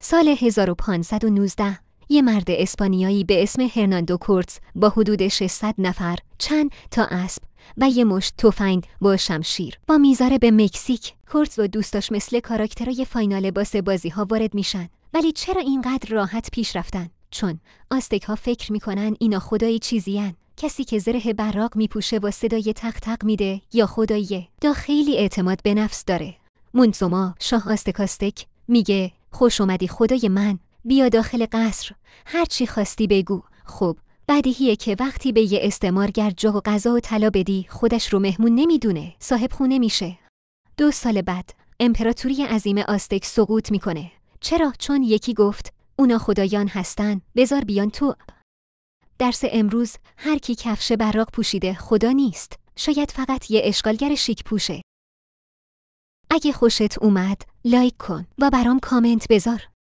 سال 1519 یه مرد اسپانیایی به اسم هرناندو کورتز با حدود 600 نفر، چند تا اسب و یه مشت تفنگ با شمشیر با میذاره به مکزیک. کورتز و دوستاش مثل کاراکترای فاینال باس بازی‌ها وارد میشن. ولی چرا اینقدر راحت پیش رفتن؟ چون آزتک ها فکر میکنن اینا خدای چیزیان. کسی که زره براق میپوشه و صدای تق تق میده یا خداییه. دا خیلی اعتماد به نفس داره. مونتزوما شاه آستک میگه خوش اومدی خدای من، بیا داخل قصر، هر چی خواستی بگو. خب بدیهیه که وقتی به یه استعمارگر جا و غذا و طلا بدی خودش رو مهمون نمیدونه، صاحب خونه میشه. 2 سال بعد امپراتوری عظیم آزتک سقوط میکنه. چرا؟ چون یکی گفت اونا خدایان هستن، بذار بیان تو. درس امروز هر کی کفش براق پوشیده خدا نیست، شاید فقط یه اشغالگر شیک پوشه. اگه خوشت اومد لایک کن و برام کامنت بذار.